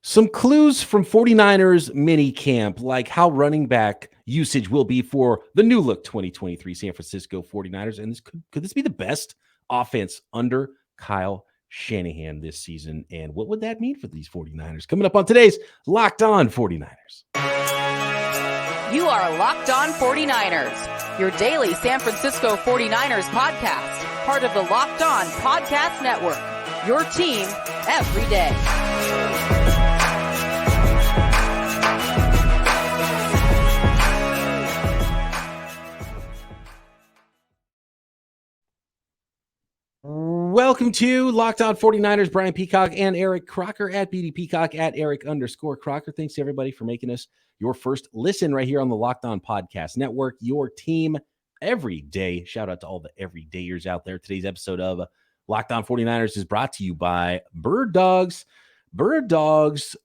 Some clues from 49ers minicamp, like how running back usage will be for the new look 2023 San Francisco 49ers. And could this be the best offense under Kyle Shanahan this season? And what would that mean for these 49ers? Coming up on today's Locked On 49ers. You are Locked On 49ers, your daily San Francisco 49ers podcast, part of the Locked On Podcast Network, your team every day. Welcome to Locked On 49ers. Brian Peacock and Eric Crocker at BD Peacock at Eric_Crocker. Thanks to everybody for making us your first listen right here on the Locked On Podcast Network, your team every day. Shout out to all the everydayers out there. Today's episode of Locked On 49ers is brought to you by Birddogs. Birddogs,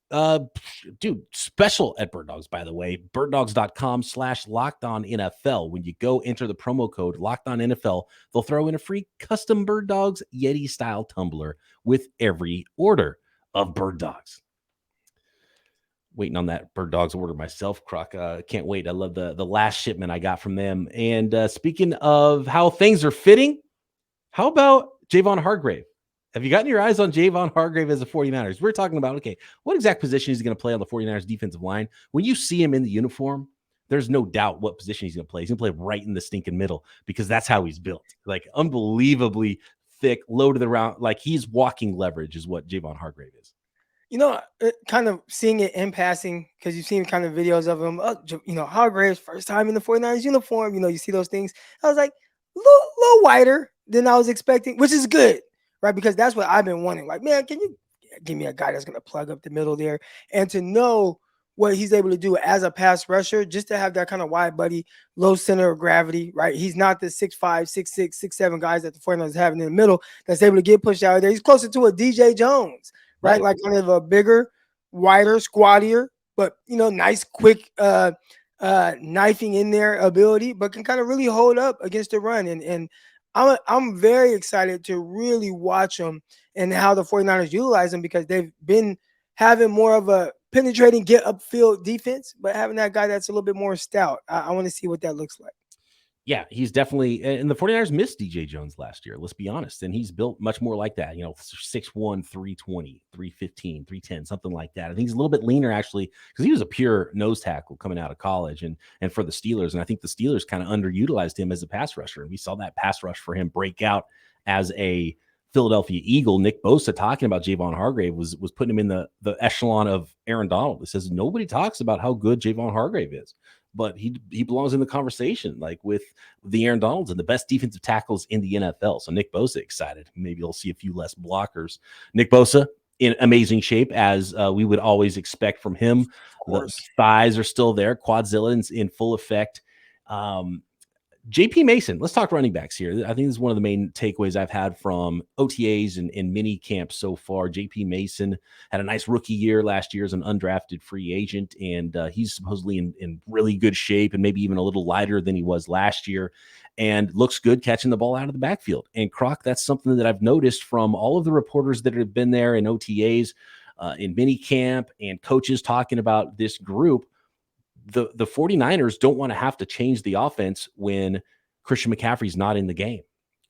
dude, special at Birddogs, by the way. Birddogs.com/LockedOnNFL. When you go enter the promo code LockedOnNFL, they'll throw in a free custom Birddogs Yeti-style tumbler with every order of Birddogs. Waiting on that Birddogs order myself, Croc. Can't wait. I love the last shipment I got from them. And speaking of how things are fitting, how about Javon Hargrave? Have you gotten your eyes on Javon Hargrave as the 49ers? We're talking about, okay, what exact position is he going to play on the 49ers defensive line? When you see him in the uniform, there's no doubt what position he's going to play. He's going to play right in the stinking middle because that's how he's built. Like unbelievably thick, low to the round. Like he's walking leverage is what Javon Hargrave is. You know, kind of seeing it in passing because you've seen kind of videos of him. Hargrave's first time in the 49ers uniform. You see those things. I was like, a little wider than I was expecting, which is good. Right, because that's what I've been wanting. Like, man, can you give me a guy that's going to plug up the middle there? And to know what he's able to do as a pass rusher, just to have that kind of wide body, low center of gravity, right? He's not the 6'5", 6'6", 6'7" guys that the 49ers have in the middle that's able to get pushed out there. He's closer to a DJ Jones, right? Like kind of a bigger, wider, squattier, but, nice, quick knifing in there ability, but can kind of really hold up against the run. And I'm very excited to really watch them and how the 49ers utilize them because they've been having more of a penetrating, get upfield defense, but having that guy that's a little bit more stout. I want to see what that looks like. Yeah, he's definitely – and the 49ers missed DJ Jones last year, let's be honest, and he's built much more like that, 6'1", 320, 315, 310, something like that. I think he's a little bit leaner, actually, because he was a pure nose tackle coming out of college and for the Steelers, and I think the Steelers kind of underutilized him as a pass rusher, and we saw that pass rush for him break out as a Philadelphia Eagle. Nick Bosa talking about Javon Hargrave was putting him in the echelon of Aaron Donald. It says nobody talks about how good Javon Hargrave is. But he belongs in the conversation, like with the Aaron Donalds and the best defensive tackles in the NFL. So Nick Bosa excited. Maybe you'll see a few less blockers. Nick Bosa in amazing shape, as we would always expect from him. The thighs are still there. Quadzilla in full effect. JP Mason, let's talk running backs here. I think this is one of the main takeaways I've had from OTAs and mini camp so far. JP Mason had a nice rookie year last year as an undrafted free agent, and he's supposedly in really good shape and maybe even a little lighter than he was last year and looks good catching the ball out of the backfield. And Croc, that's something that I've noticed from all of the reporters that have been there in OTAs, in mini camp, and coaches talking about this group. The 49ers don't want to have to change the offense when Christian McCaffrey's not in the game.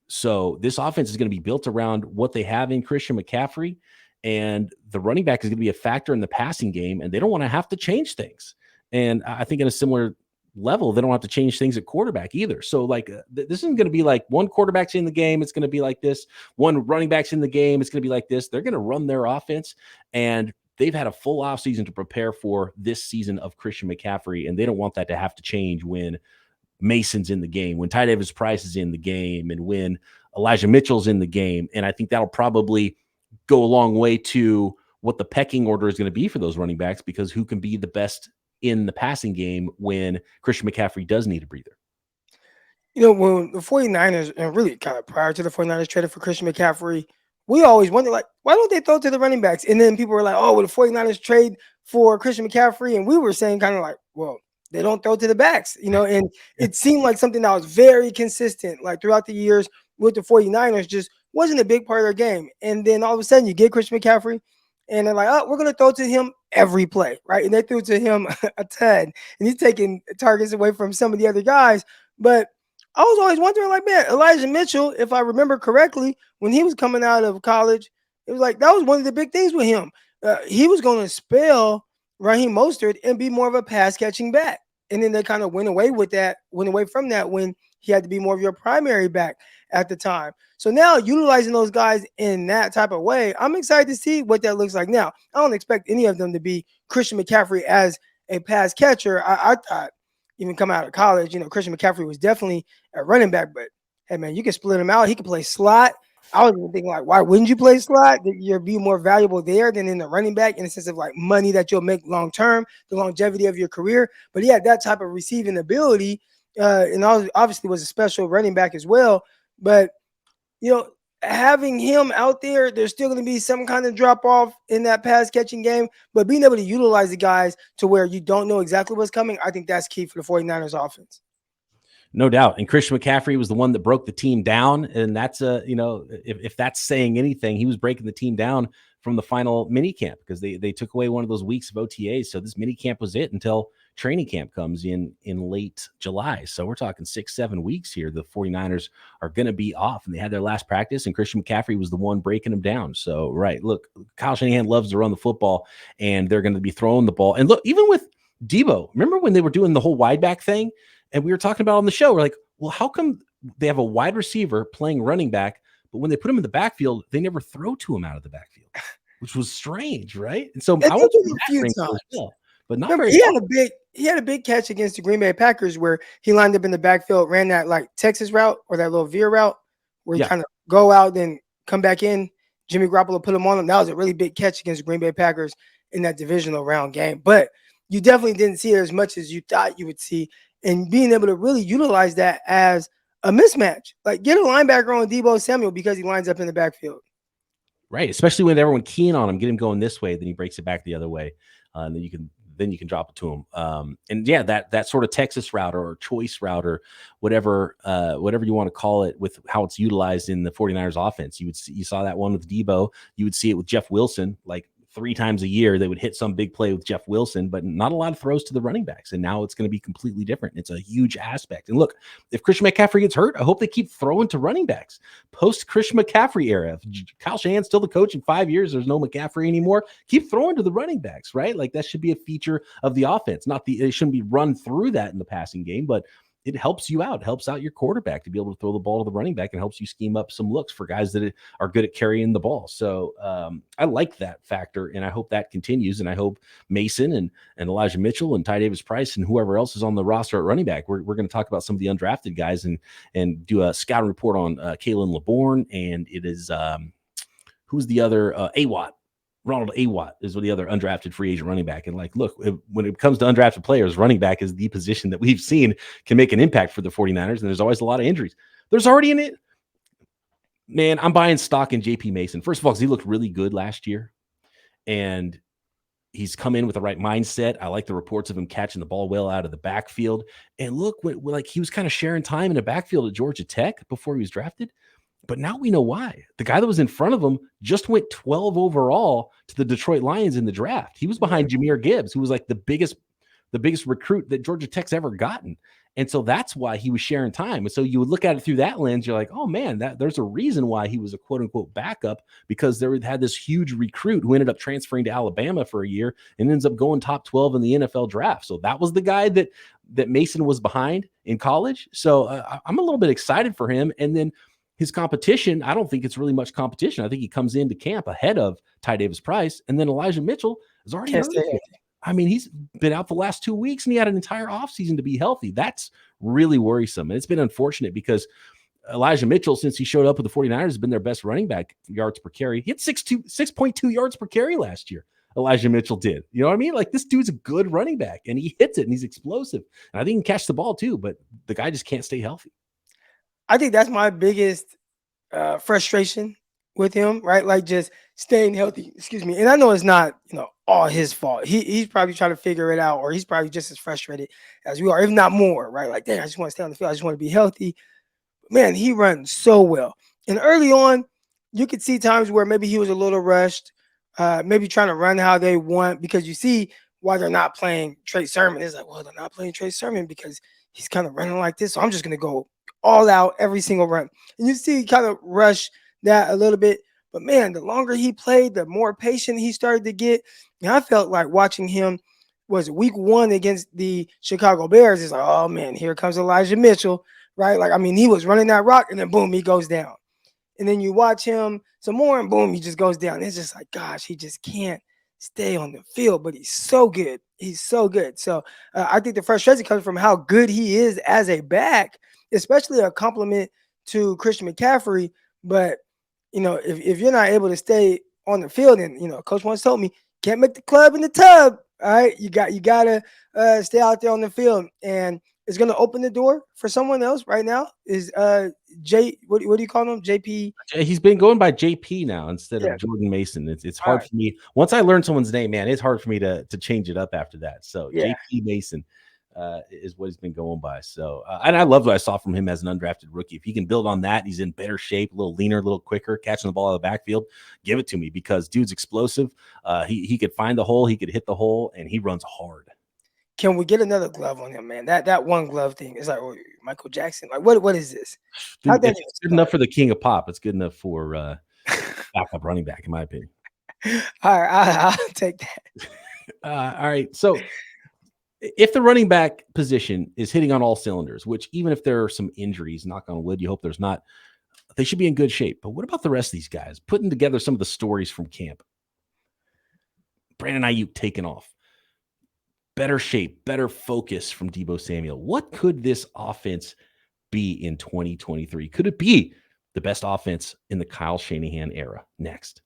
So this offense is going to be built around what they have in Christian McCaffrey, and the running back is going to be a factor in the passing game, and they don't want to have to change things. And I think in a similar level, they don't have to change things at quarterback either. So this isn't going to be like one quarterback's in the game, it's going to be like this. One running back's in the game, it's going to be like this. They're going to run their offense, and they've had a full offseason to prepare for this season of Christian McCaffrey, and they don't want that to have to change when Mason's in the game, when Ty Davis Price is in the game, and when Elijah Mitchell's in the game. And I think that'll probably go a long way to what the pecking order is going to be for those running backs, because who can be the best in the passing game when Christian McCaffrey does need a breather. When the 49ers, and really kind of prior to the 49ers traded for Christian McCaffrey, we always wonder, like, why don't they throw to the running backs? And then people were like, oh, well, the 49ers trade for Christian McCaffrey. And we were saying kind of like, well, they don't throw to the backs, and it seemed like something that was very consistent, like throughout the years with the 49ers, just wasn't a big part of their game. And then all of a sudden you get Christian McCaffrey and they're like, oh, we're going to throw to him every play, right? And they threw to him a ton, and he's taking targets away from some of the other guys. But I was always wondering, like, man, Elijah Mitchell, if I remember correctly, when he was coming out of college, it was like that was one of the big things with him. He was going to spell Raheem Mostert and be more of a pass catching back. And then they kind of went away from that when he had to be more of your primary back at the time. So now utilizing those guys in that type of way, I'm excited to see what that looks like. Now, I don't expect any of them to be Christian McCaffrey as a pass catcher. I thought even coming out of college, Christian McCaffrey was definitely a running back, but hey, man, you can split him out. He can play slot. I was even thinking, like, why wouldn't you play slot? You'll be more valuable there than in the running back in the sense of, like, money that you'll make long-term, the longevity of your career. But he had that type of receiving ability, and obviously was a special running back as well. But, having him out there, there's still going to be some kind of drop-off in that pass-catching game. But being able to utilize the guys to where you don't know exactly what's coming, I think that's key for the 49ers offense. No doubt. And Christian McCaffrey was the one that broke the team down. And that's if that's saying anything, he was breaking the team down from the final minicamp because they took away one of those weeks of OTAs. So this minicamp was it until training camp comes in late July. So we're talking 6-7 weeks here. The 49ers are going to be off, and they had their last practice, and Christian McCaffrey was the one breaking them down. So, right, look, Kyle Shanahan loves to run the football, and they're going to be throwing the ball. And look, even with Debo, remember when they were doing the whole wide back thing? And we were talking about on the show, we're like, well, how come they have a wide receiver playing running back, but when they put him in the backfield, they never throw to him out of the backfield, which was strange, right? And so I went to a few times, but not very. He had a big catch against the Green Bay Packers where he lined up in the backfield, ran that like Texas route or that little veer route where he kind of go out, then come back in. Jimmy Garoppolo put him on him. That was a really big catch against the Green Bay Packers in that divisional round game. But you definitely didn't see it as much as you thought you would see. And being able to really utilize that as a mismatch, like get a linebacker on Deebo Samuel because he lines up in the backfield. Right, especially when everyone keying on him, get him going this way, then he breaks it back the other way, and then you can drop it to him. And yeah, that sort of Texas route or choice route or whatever you want to call it, with how it's utilized in the 49ers offense. You saw that one with Debo. You would see it with Jeff Wilson, like 3 times a year they would hit some big play with Jeff Wilson, but not a lot of throws to the running backs. And now it's going to be completely different. It's a huge aspect. And look, if Christian McCaffrey gets hurt, I hope they keep throwing to running backs. Post Christian McCaffrey era, if Kyle Shanahan's still the coach in 5 years, there's no McCaffrey anymore, keep throwing to the running backs, right? Like that should be a feature of the offense. It shouldn't be run through that in the passing game, but it helps you out, helps out your quarterback to be able to throw the ball to the running back and helps you scheme up some looks for guys that are good at carrying the ball. So I like that factor, and I hope that continues. And I hope Mason and Elijah Mitchell and Ty Davis-Price and whoever else is on the roster at running back, we're going to talk about some of the undrafted guys and do a scouting report on Kalen LeBourne. And it is who's the other Awat. Ronald Awat is the other undrafted free agent running back. And like, look, when it comes to undrafted players, running back is the position that we've seen can make an impact for the 49ers. And there's always a lot of injuries. There's already in it. Man, I'm buying stock in JP Mason. First of all, because he looked really good last year. And he's come in with the right mindset. I like the reports of him catching the ball well out of the backfield. And look, like he was kind of sharing time in the backfield at Georgia Tech before he was drafted. But now we know why. The guy that was in front of him just went 12 overall to the Detroit Lions in the draft. He was behind Jahmyr Gibbs, who was like the biggest recruit that Georgia Tech's ever gotten. And so that's why he was sharing time. And so you would look at it through that lens. You're like, oh man, there's a reason why he was a quote unquote backup, because they had this huge recruit who ended up transferring to Alabama for a year and ends up going top 12 in the NFL draft. So that was the guy that Mason was behind in college. So I'm a little bit excited for him. And then his competition, I don't think it's really much competition. I think he comes into camp ahead of Ty Davis-Price, and then Elijah Mitchell is already hurt. I mean, he's been out the last 2 weeks, and he had an entire offseason to be healthy. That's really worrisome. And it's been unfortunate because Elijah Mitchell, since he showed up with the 49ers, has been their best running back yards per carry. He had 6.2 yards per carry last year. Elijah Mitchell did. You know what I mean? Like, this dude's a good running back, and he hits it, and he's explosive. And I think he can catch the ball too, but the guy just can't stay healthy. I think that's my biggest frustration with him, right? Like just staying healthy. Excuse me. And I know it's not, all his fault. He's probably trying to figure it out, or he's probably just as frustrated as we are, if not more, right? Like, dang, I just want to stay on the field. I just want to be healthy. Man, he runs so well. And early on, you could see times where maybe he was a little rushed, maybe trying to run how they want, because you see why they're not playing Trey Sermon. It's like, well, they're not playing Trey Sermon because he's kind of running like this. So I'm just going to go all out every single run. And you see kind of rush that a little bit. But man, the longer he played, the more patient he started to get. And I felt like watching him was week 1 against the Chicago Bears. It's like, oh man, here comes Elijah Mitchell, right? Like, I mean, he was running that rock and then boom, he goes down. And then you watch him some more and boom, he just goes down. It's just like, gosh, he just can't stay on the field, but he's so good. He's so good. So I think the frustration comes from how good he is as a back, especially a compliment to Christian McCaffrey. But, if you're not able to stay on the field, and, Coach once told me, can't make the club in the tub. All right. You got to stay out there on the field. And it's going to open the door for someone else right now is what do you call him? JP? He's been going by JP now instead Yeah. of Jordan Mason. It's hard for me. Once I learn someone's name, man, it's hard for me to change it up after that. So Yeah. JP Mason is what he's been going by. So and I love what I saw from him as an undrafted rookie. If he can build on that, he's in better shape, a little leaner, a little quicker, catching the ball out of the backfield. Give it to me, because dude's explosive. He could find the hole, he could hit the hole, and he runs hard. Can we get another glove on him, man? That one glove thing is like, oh, Michael Jackson. Like, what is this? Dude, it's good enough for the king of pop. It's good enough for backup running back, in my opinion. All right, I'll take that. All right. So if the running back position is hitting on all cylinders, which even if there are some injuries, knock on wood, you hope there's not, they should be in good shape. But what about the rest of these guys? Putting together some of the stories from camp. Brandon Ayuk taking off. Better shape, better focus from Deebo Samuel. What could this offense be in 2023? Could it be the best offense in the Kyle Shanahan era? Next.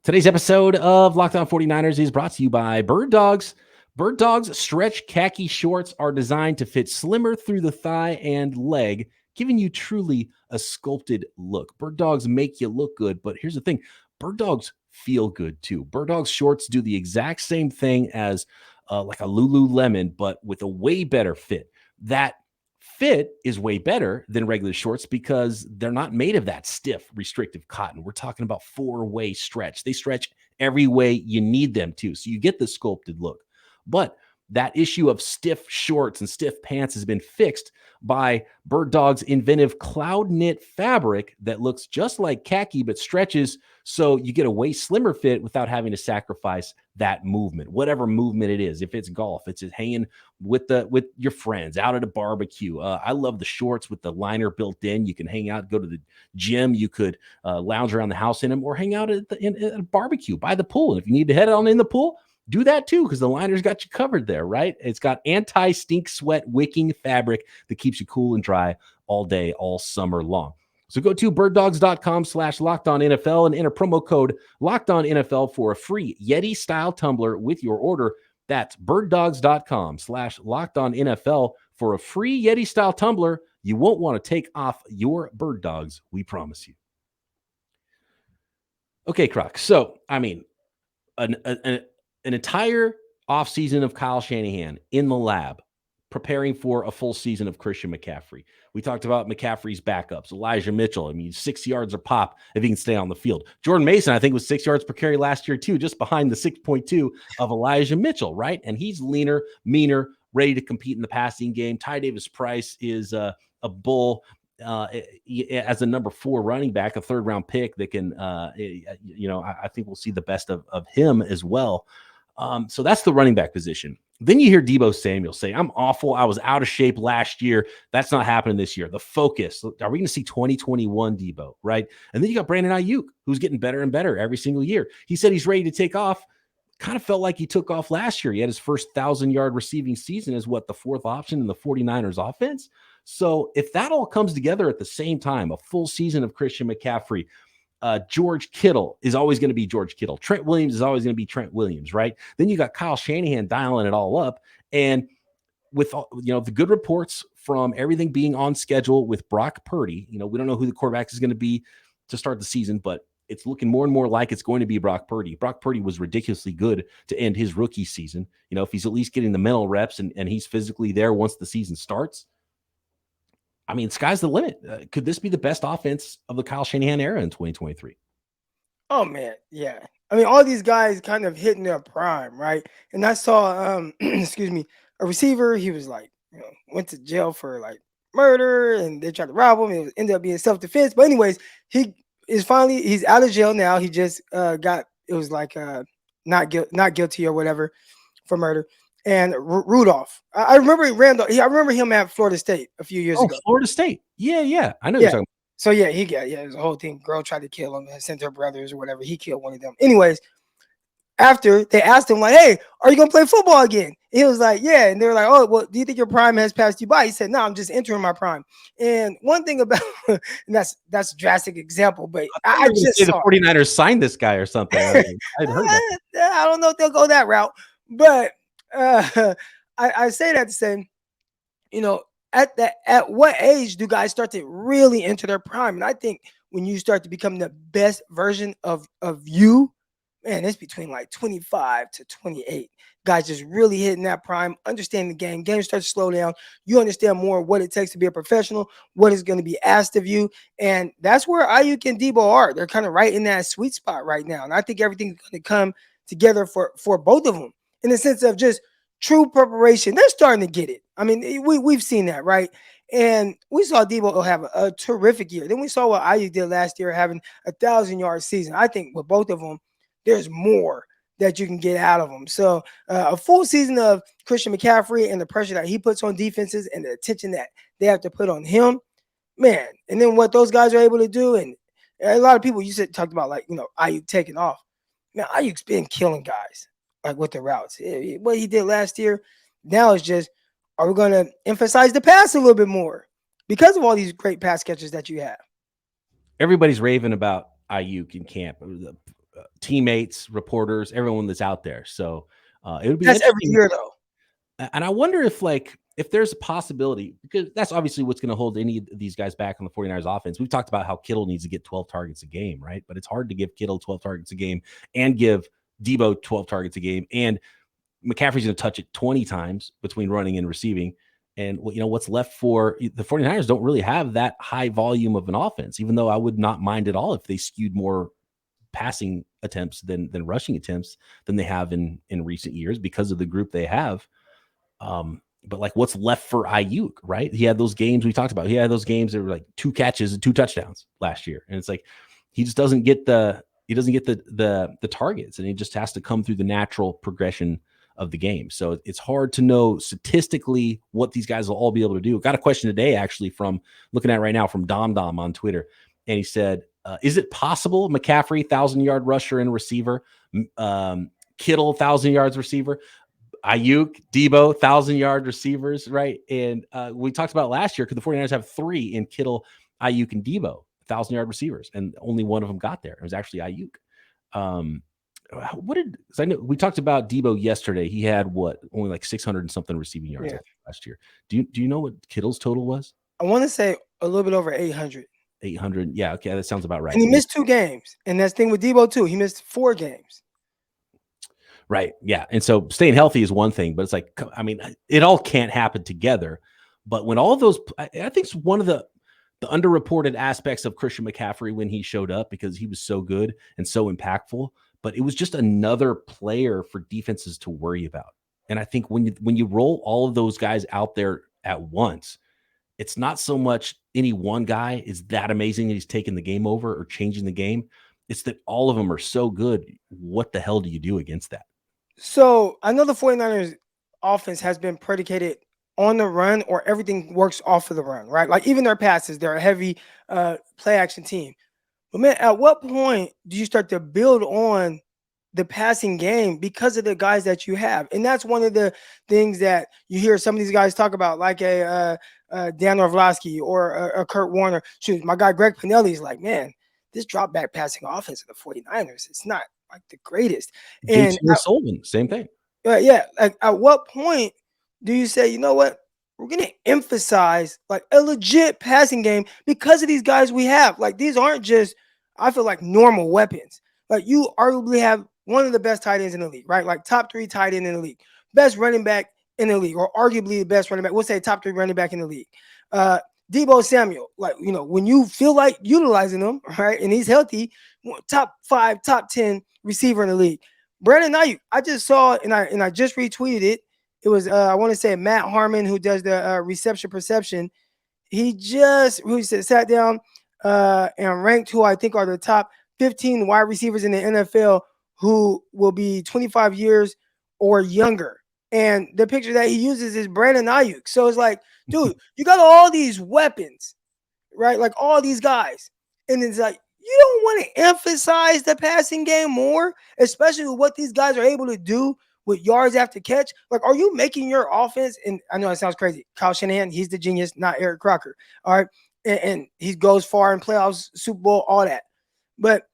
Today's episode of Locked On 49ers is brought to you by Birddogs. Birddogs stretch khaki shorts are designed to fit slimmer through the thigh and leg, giving you truly a sculpted look. Birddogs make you look good, but here's the thing. Birddogs feel good too. Birddogs shorts do the exact same thing as like a Lululemon, but with a way better fit. That fit is way better than regular shorts because they're not made of that stiff, restrictive cotton. We're talking about 4-way stretch. They stretch every way you need them to. So you get the sculpted look. But that issue of stiff shorts and stiff pants has been fixed by Birddog's inventive cloud knit fabric that looks just like khaki but stretches, so you get a way slimmer fit without having to sacrifice that movement, whatever movement it is. If it's golf, it's just hanging with your friends out at a barbecue. I love the shorts with the liner built in. You can hang out, go to the gym. You could lounge around the house in them, or hang out at a barbecue by the pool. And if you need to head on in the pool, do that too, because the liner's got you covered there, right? It's got anti-stink sweat wicking fabric that keeps you cool and dry all day, all summer long. So go to birddogs.com/LockedOnNFL and enter promo code LockedOnNFL for a free Yeti-style tumbler with your order. That's birddogs.com/LockedOnNFL for a free Yeti-style tumbler. You won't want to take off your bird dogs, we promise you. Okay, Croc. So, I mean, an entire offseason of Kyle Shanahan in the lab, preparing for a full season of Christian McCaffrey. We talked about McCaffrey's backups, Elijah Mitchell. I mean, 6 yards a pop if he can stay on the field. Jordan Mason, I think, was 6 yards per carry last year too, just behind the 6.2 of Elijah Mitchell, right? And he's leaner, meaner, ready to compete in the passing game. Ty Davis-Price is a bull as a number 4 running back, a third-round pick that can, I think we'll see the best of him as well. So that's the running back position. Then you hear Deebo Samuel say, I'm awful. I was out of shape last year. That's not happening this year. The focus. Are we going to see 2021 Deebo, right? And then you got Brandon Ayuk, who's getting better and better every single year. He said he's ready to take off. Kind of felt like he took off last year. He had his first 1,000-yard receiving season as the 4th option in the 49ers offense. So if that all comes together at the same time, a full season of Christian McCaffrey, George Kittle is always going to be George Kittle. Trent Williams is always going to be Trent Williams, right? Then you got Kyle Shanahan dialing it all up. And with the good reports from everything being on schedule with Brock Purdy, we don't know who the quarterback is going to be to start the season, but it's looking more and more like it's going to be Brock Purdy. Brock Purdy was ridiculously good to end his rookie season. If he's at least getting the mental reps and he's physically there once the season starts, I mean, sky's the limit. Could this be the best offense of the Kyle Shanahan era in 2023? Oh man, yeah. I mean, all these guys kind of hitting their prime, right? And I saw, excuse me, a receiver. He was like, went to jail for like murder, and they tried to rob him. It ended up being self-defense. But anyways, he's out of jail now. He just got, it was like not guilty or whatever for murder. And Rudolph, I remember Randall. I remember him at Florida State a few years ago. Florida State, yeah, I know you're talking. So yeah, it was a whole thing. Girl tried to kill him and sent her brothers or whatever. He killed one of them. Anyways, after they asked him, like, hey, are you gonna play football again? He was like, yeah. And they were like, oh, well, do you think your prime has passed you by? He said, no, I'm just entering my prime. And one thing about and that's a drastic example, but I just say the 49ers signed this guy or something. I'd heard that. I don't know if they'll go that route, but I say that to say, at what age do guys start to really enter their prime? And I think when you start to become the best version of you, man, it's between like 25 to 28. Guys just really hitting that prime, understanding the game. Game starts to slow down. You understand more what it takes to be a professional, what is going to be asked of you. And that's where Ayuk and Debo are. They're kind of right in that sweet spot right now. And I think everything's going to come together for both of them in the sense of just true preparation. They're starting to get it. I mean, we've seen that, right? And we saw Debo have a terrific year. Then we saw what Ayuk did last year, having 1,000-yard season. I think with both of them, there's more that you can get out of them. So a full season of Christian McCaffrey and the pressure that he puts on defenses and the attention that they have to put on him, man. And then what those guys are able to do. And a lot of people, talked about like, Ayuk taking off. Now, Ayuk's been killing guys like with the routes. What he did last year, now it's just, are we going to emphasize the pass a little bit more because of all these great pass catchers that you have? Everybody's raving about Ayuk in camp. Teammates, reporters, everyone that's out there. So it would be that's every year though. And I wonder if there's a possibility, because that's obviously what's going to hold any of these guys back on the 49ers offense. We've talked about how Kittle needs to get 12 targets a game, right? But it's hard to give Kittle 12 targets a game and give Debo 12 targets a game. And McCaffrey's going to touch it 20 times between running and receiving. And what's left for the 49ers don't really have that high volume of an offense, even though I would not mind at all if they skewed more passing attempts than rushing attempts than they have in recent years because of the group they have. But like, what's left for Ayuk, right? He had those games we talked about. He had those games that were like 2 catches and 2 touchdowns last year. And it's like, he just doesn't get the targets, and he just has to come through the natural progression of the game. So it's hard to know statistically what these guys will all be able to do. Got a question today, actually, from looking at right now from Dom on Twitter. And he said, is it possible McCaffrey, 1,000-yard rusher and receiver, Kittle, 1,000 yards receiver, Ayuk, Debo, 1,000-yard receivers, right? And we talked about last year, because the 49ers have 3 in Kittle, Ayuk, and Debo, 1,000-yard receivers, and only one of them got there. It was actually Ayuk. I know we talked about Debo yesterday. He had only like 600 and something receiving yards last year. Do you know what Kittle's total was? I want to say a little bit over 800. 800. Yeah. Okay. That sounds about right. And he missed 2 games. And that's the thing with Debo too. He missed 4 games. Right. Yeah. And so staying healthy is one thing, but it's like, I mean, it all can't happen together. But when all of those, I think it's one of the underreported aspects of Christian McCaffrey when he showed up, because he was so good and so impactful, but it was just another player for defenses to worry about. And I think when you roll all of those guys out there at once, it's not so much any one guy is that amazing that he's taking the game over or changing the game. It's that all of them are so good. What the hell do you do against that? So I know the 49ers offense has been predicated on the run, or everything works off of the run, right? Like even their passes, they're a heavy play action team. But man, at what point do you start to build on the passing game because of the guys that you have? And that's one of the things that you hear some of these guys talk about, like a Dan Orlovsky or a Kurt Warner. Shoot, my guy Greg Pinelli is like, man, this drop back passing offense of the 49ers, it's not like the greatest. And Sullivan, same thing. Yeah. Like at what point do you say, you know what, we're going to emphasize like a legit passing game because of these guys we have? Like these aren't just, I feel like, normal weapons. Like you arguably have one of the best tight ends in the league, right? Like top 3 tight end in the league, best running back in the league, or arguably the best running back. We'll say top 3 running back in the league. Deebo Samuel, like, when you feel like utilizing him, right, and he's healthy, top 5, top 10 receiver in the league. Brandon Ayuk, I just saw, and I just retweeted it. It was, I want to say Matt Harmon, who does the reception perception. He sat down and ranked who I think are the top 15 wide receivers in the NFL who will be 25 years or younger. And the picture that he uses is Brandon Ayuk. So it's like, dude, you got all these weapons, right? Like all these guys. And it's like, you don't want to emphasize the passing game more, especially with what these guys are able to do with yards after catch. Like, are you making your offense? And I know it sounds crazy. Kyle Shanahan, he's the genius, not Eric Crocker. All right. And he goes far in playoffs, Super Bowl, all that. But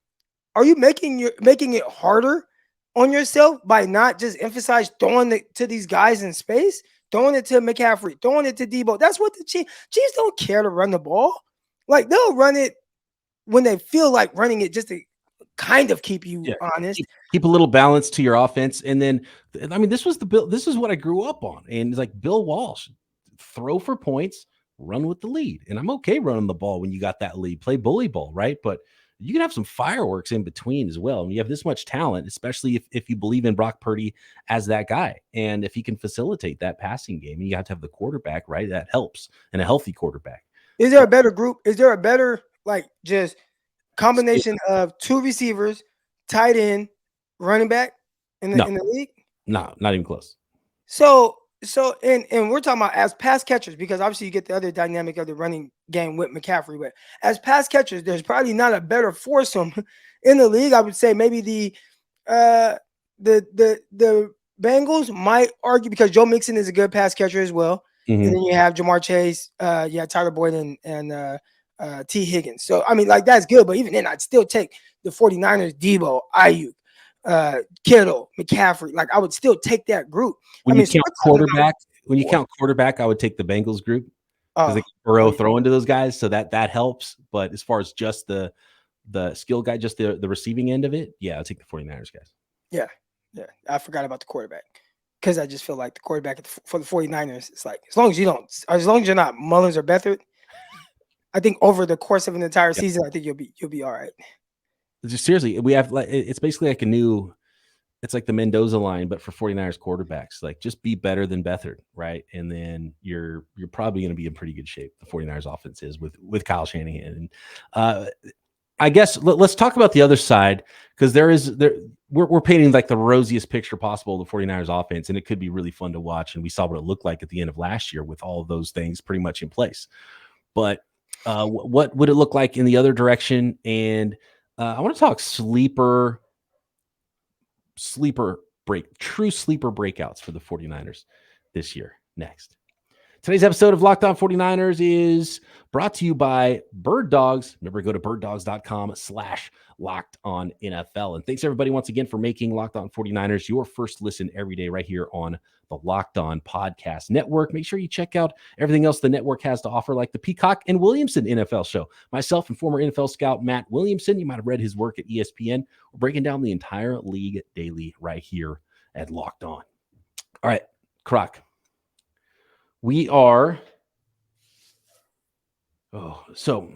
are you making it harder on yourself by not just emphasize throwing it to these guys in space, throwing it to McCaffrey, throwing it to Deebo? That's what the Chiefs don't care to run the ball. Like, they'll run it when they feel like running it just to kind of keep you honest. Keep a little balance to your offense. And then, I mean, this is what I grew up on. And it's like Bill Walsh, throw for points, run with the lead. And I'm okay running the ball when you got that lead, play bully ball, right? But you can have some fireworks in between as well. And you have this much talent, especially if you believe in Brock Purdy as that guy. And if he can facilitate that passing game, and you have to have the quarterback, right? That helps, and a healthy quarterback. Is there a better group? Is there a better, like, just combination of two receivers, tight end, running back in the league? No, not even close. So and we're talking about as pass catchers, because obviously you get the other dynamic of the running game with McCaffrey. But as pass catchers, there's probably not a better foursome in the league. I would say maybe the Bengals might argue, because Joe Mixon is a good pass catcher as well. Mm-hmm. And then you have Jamar Chase, Tyler Boyd, and T. Higgins. So, I mean, like, that's good. But even then, I'd still take the 49ers, Deebo, Ayuk, Kittle, McCaffrey. Like, I would still take that group. When you count quarterback, I would take the Bengals group, because they can Burrow throw into those guys. So that helps. But as far as just the skill guy, just the receiving end of it, I'll take the 49ers guys. Yeah. I forgot about the quarterback, because I just feel like the quarterback for the 49ers, it's like, as long as you're not Mullins or Beathard, I think over the course of an entire season, I think you'll be all right. Just seriously, we have, like, it's basically like it's like the Mendoza line, but for 49ers quarterbacks. Like, just be better than Beathard, right? And then you're probably going to be in pretty good shape. The 49ers offense is with Kyle Shanahan. And I guess let's talk about the other side, because we're painting like the rosiest picture possible of the 49ers offense, and it could be really fun to watch. And we saw what it looked like at the end of last year with all of those things pretty much in place. But what would it look like in the other direction? And I want to talk true sleeper breakouts for the 49ers this year next. Today's episode of Locked On 49ers is brought to you by Birddogs. Remember, go to birddogs.com/LockedOnNFL. And thanks, everybody, once again, for making Locked On 49ers your first listen every day right here on the Locked On Podcast Network. Make sure you check out everything else the network has to offer, like the Peacock and Williamson NFL show. Myself and former NFL scout Matt Williamson, you might have read his work at ESPN. We're breaking down the entire league daily right here at Locked On. All right, Croc. We are. So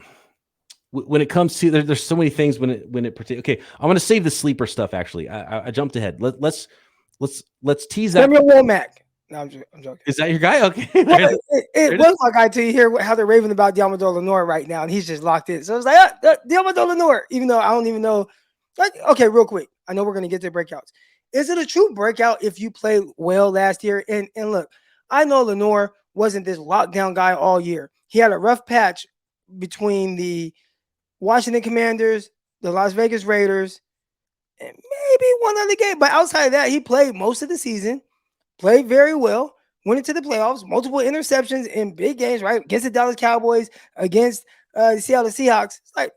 when it comes to there's so many things when it pertains. Okay, I'm going to save the sleeper stuff. Actually, I jumped ahead. Let's tease that. Samuel Womack. No, I'm joking. Is that your guy? Okay. It was my guy till you hear how they're raving about Diamador Lenore right now, and he's just locked in. So it's like, Diamador Lenore, even though I don't even know. Like, okay, real quick. I know we're going to get to breakouts. Is it a true breakout if you played well last year? And look, I know Lenore wasn't this lockdown guy all year. He had a rough patch between the Washington Commanders, the Las Vegas Raiders, and maybe one other game. But outside of that, he played most of the season, played very well, went into the playoffs, multiple interceptions in big games, right? Against the Dallas Cowboys, against the Seattle Seahawks. It's like,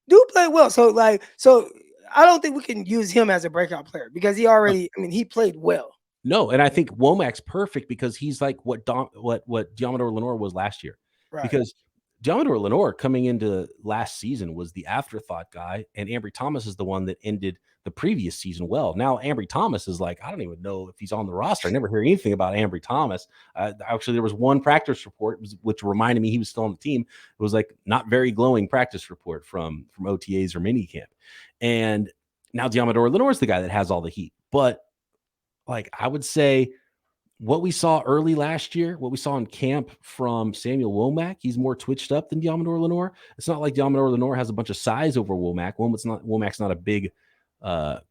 dude played well. So I don't think we can use him as a breakout player, because he played well. No, and I think Womack's perfect, because he's like what Diamador Lenore was last year. Right. Because Diamador Lenore coming into last season was the afterthought guy, and Ambry Thomas is the one that ended the previous season well. Now Ambry Thomas is like, I don't even know if he's on the roster. I never hear anything about Ambry Thomas. Actually, there was one practice report which reminded me he was still on the team. It was like not very glowing practice report from OTAs or minicamp. And now Diamador Lenore is the guy that has all the heat. But like I would say, what we saw early last year, what we saw in camp from Samuel Womack, he's more twitched up than Diamador Lenore. It's not like Diamador Lenore has a bunch of size over Womack. Womack's not a big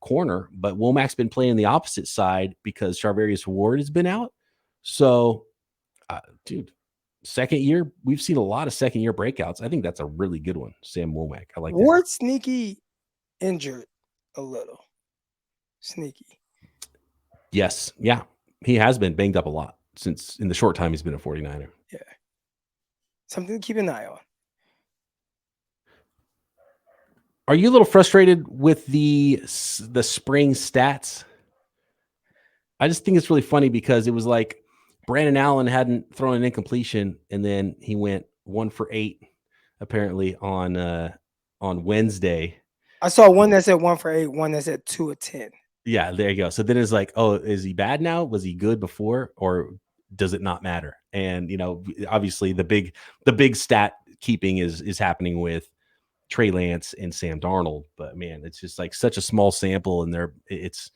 corner, but Womack's been playing the opposite side because Charvarius Ward has been out. So, dude, second year, we've seen a lot of second year breakouts. I think that's a really good one, Sam Womack. I like Ward that. sneaky injured a little. Sneaky. Yes. Yeah. He has been banged up a lot since in the short time he's been a 49er. Yeah. Something to keep an eye on. Are you a little frustrated with the spring stats? I just think it's really funny because it was like Brandon Allen hadn't thrown an incompletion, and then he went 1 for 8 apparently on Wednesday. I saw one that said 1 for 8, one that said 2 of 10. Yeah, there you go. So then it's like, oh, is he bad now? Was he good before, or does it not matter? And obviously the big stat keeping is happening with Trey Lance and Sam Darnold, but man, it's just like such a small sample, and it's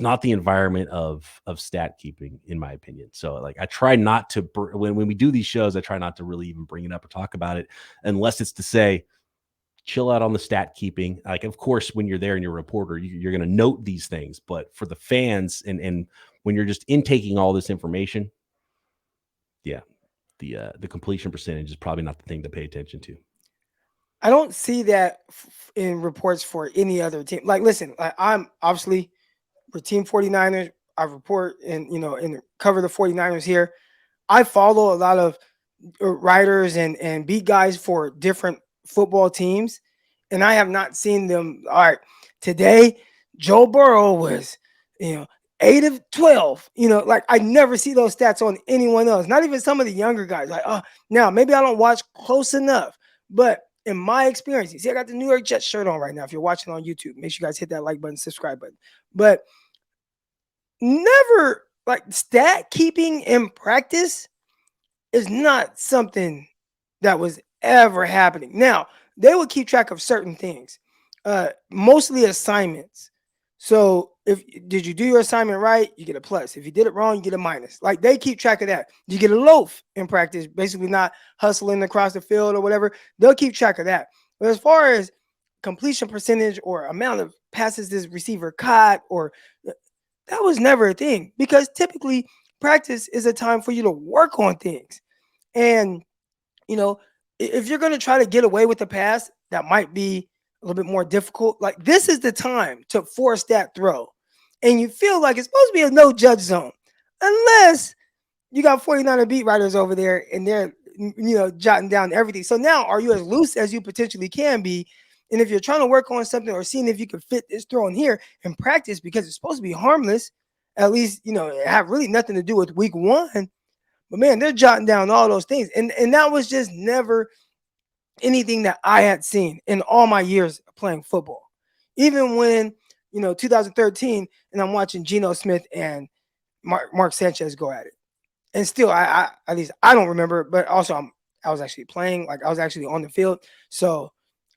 not the environment of stat keeping, in my opinion. So like I try not to when we do these shows, I try not to really even bring it up or talk about it unless it's to say, chill out on the stat keeping. Like, of course, when you're there and you're a reporter, you're going to note these things, but for the fans and when you're just intaking all this information, yeah, the completion percentage is probably not the thing to pay attention to. I don't see that in reports for any other team. Like, listen, I'm obviously for Team 49ers. I report and cover the 49ers here. I follow a lot of writers and beat guys for different football teams, and I have not seen them. All right, today Joe Burrow was 8 of 12. Like I never see those stats on anyone else, not even some of the younger guys. Like, now maybe I don't watch close enough, but in my experience, you see, I got the New York Jets shirt on right now. If you're watching on YouTube, make sure you guys hit that like button, subscribe button. But never, like, stat keeping in practice is not something that was ever happening. Now, they would keep track of certain things, mostly assignments. So did you do your assignment right, you get a plus. If you did it wrong, you get a minus. Like, they keep track of that. You get a loaf in practice, basically not hustling across the field or whatever. They'll keep track of that. But as far as completion percentage or amount of passes this receiver caught, or that was never a thing, because typically practice is a time for you to work on things. And, if you're going to try to get away with the pass, that might be a little bit more difficult. Like, this is the time to force that throw. And you feel like it's supposed to be a no judge zone, unless you got 49er beat writers over there and they're, jotting down everything. So now, are you as loose as you potentially can be? And if you're trying to work on something or seeing if you can fit this throw in here in practice, because it's supposed to be harmless, at least, have really nothing to do with week 1. But man, they're jotting down all those things. And that was just never anything that I had seen in all my years playing football. Even when, 2013, and I'm watching Geno Smith and Mark Sanchez go at it. And still, I at least I don't remember, but also I was actually playing, like I was actually on the field. So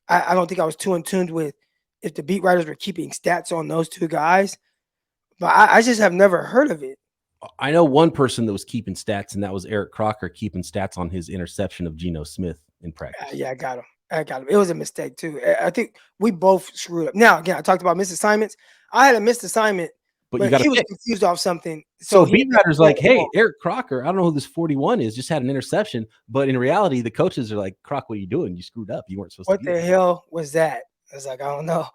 I don't think I was too in tune with if the beat writers were keeping stats on those two guys. But I just have never heard of it. I know one person that was keeping stats, and that was Eric Crocker keeping stats on his interception of Geno Smith in practice. Yeah, I got him. It was a mistake too. I think we both screwed up. Now, again, I talked about missed assignments. I had a missed assignment, but he was confused off something. So beat writers like, hey, Eric Crocker, I don't know who this 41 is, just had an interception. But in reality, the coaches are like, Croc, what are you doing? You screwed up. You weren't supposed to. What the hell was that? I was like, I don't know.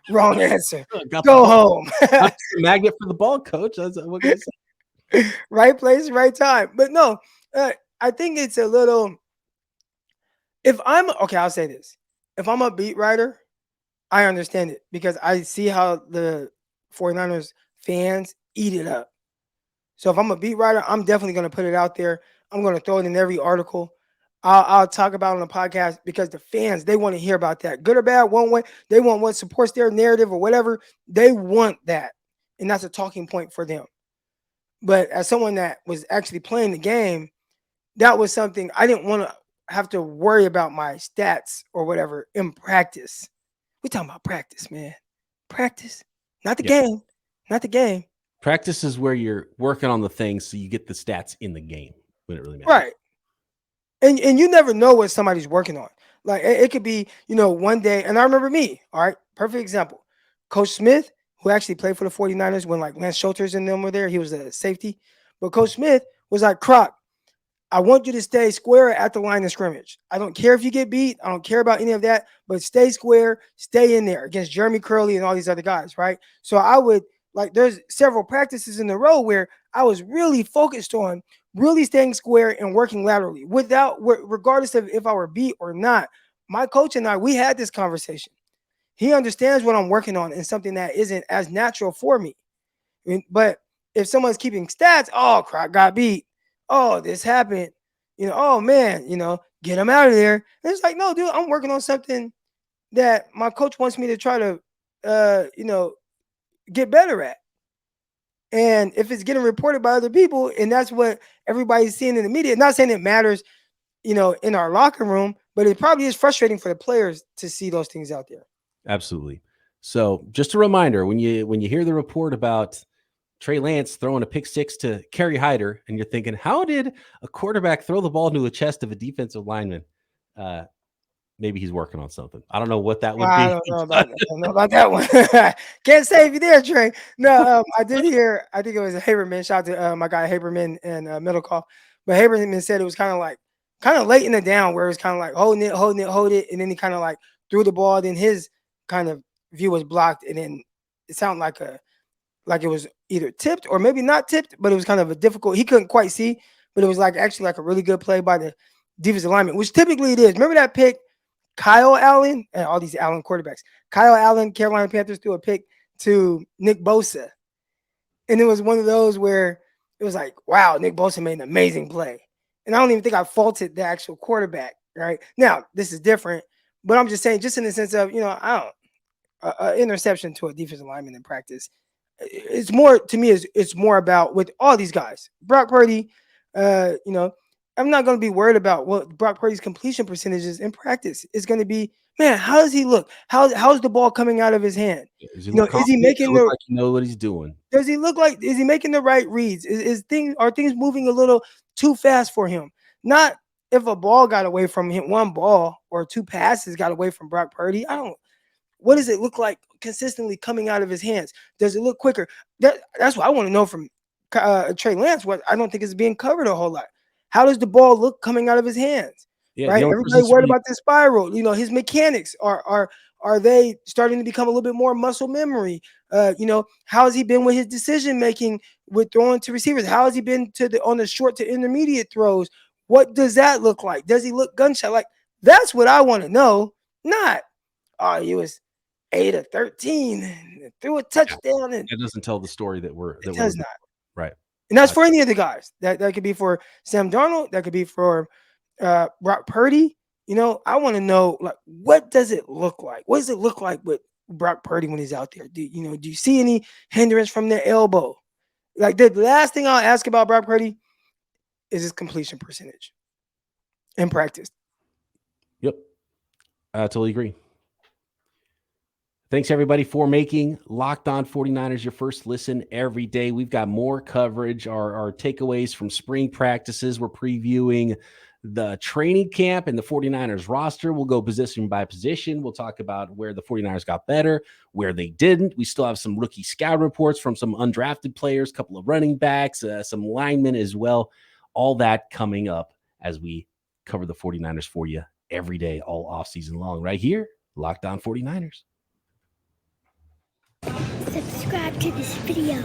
Wrong answer. Go home. Magnet for the ball, coach. What can I say? Right place, right time. But no, I think it's a little. I'll say this. If I'm a beat writer, I understand it, because I see how the 49ers fans eat it up. So if I'm a beat writer, I'm definitely going to put it out there. I'm going to throw it in every article. I'll talk about on the podcast because the fans, they want to hear about that. Good or bad, one way. They want what supports their narrative or whatever. They want that. And that's a talking point for them. But as someone that was actually playing the game, that was something I didn't want to have to worry about my stats or whatever in practice. We're talking about practice, man. Practice, not the game. Not the game. Practice is where you're working on the things so you get the stats in the game when it really matters. Right. And you never know what somebody's working on. Like it could be, one day, and I remember me, all right, perfect example. Coach Smith, who actually played for the 49ers when like Lance Schulters and them were there, he was a safety. But Coach Smith was like, Croc, I want you to stay square at the line of scrimmage. I don't care if you get beat. I don't care about any of that, but stay square, stay in there against Jeremy Curley and all these other guys, right? So I would, there's several practices in a row where I was really focused on really staying square and working laterally regardless of if I were beat or not. My coach and I, we had this conversation. He understands what I'm working on and something that isn't as natural for me. But if someone's keeping stats, oh, Croc got beat. Oh, this happened. Oh, man, get him out of there. And it's like, no, dude, I'm working on something that my coach wants me to try to, get better at. And if it's getting reported by other people and that's what everybody's seeing in the media, not saying it matters, in our locker room, but it probably is frustrating for the players to see those things out there. Absolutely. So just a reminder, when you hear the report about Trey Lance throwing a pick six to Kerry Hyder, and you're thinking, how did a quarterback throw the ball into a chest of a defensive lineman? Maybe he's working on something. I don't know what that would be. I don't know about that one. Can't save you there, Trey. No, I did hear, I think it was a Haberman. Shout out to my guy Haberman and Middlecoff. But Haberman said it was kind of late in the down where it was kind of like hold it. And then he kind of like threw the ball. Then his kind of view was blocked. And then it sounded like it was either tipped or maybe not tipped, but it was kind of he couldn't quite see, but it was actually a really good play by the defensive lineman, which typically it is. Remember that pick? Kyle Allen and all these Allen quarterbacks. Kyle Allen, Carolina Panthers threw a pick to Nick Bosa. And it was one of those where it was like, wow, Nick Bosa made an amazing play. And I don't even think I faulted the actual quarterback, right? Now, this is different, but I'm just saying, just in the sense of, interception to a defensive lineman in practice. It's more, to me, it's more about with all these guys. Brock Purdy, I'm not going to be worried about what Brock Purdy's completion percentage is in practice. It's going to be, man, how does he look? How's the ball coming out of his hand? Is he making like what he's doing? Does he look like? Is he making the right reads? Are things moving a little too fast for him? Not if a ball got away from him, one ball or two passes got away from Brock Purdy. What does it look like consistently coming out of his hands? Does it look quicker? That's what I want to know from Trey Lance. What I don't think is being covered a whole lot. How does the ball look coming out of his hands? Yeah, right. Everybody worried about the spiral. His mechanics are they starting to become a little bit more muscle memory? How has he been with his decision making with throwing to receivers? How has he been on the short to intermediate throws? What does that look like? Does he look gunshot? Like that's what I want to know. Not he was 8 of 13 and threw a touchdown. And it doesn't tell the story that it does not. Right. And that's for any of the guys. That could be for Sam Darnold. That could be for Brock Purdy. I want to know, what does it look like? What does it look like with Brock Purdy when he's out there? Do you see any hindrance from the elbow? The last thing I'll ask about Brock Purdy is his completion percentage in practice. Yep. I totally agree. Thanks, everybody, for making Locked On 49ers your first listen every day. We've got more coverage, our takeaways from spring practices. We're previewing the training camp and the 49ers roster. We'll go position by position. We'll talk about where the 49ers got better, where they didn't. We still have some rookie scout reports from some undrafted players, a couple of running backs, some linemen as well. All that coming up as we cover the 49ers for you every day, all offseason long, right here, Locked On 49ers. Subscribe to this video.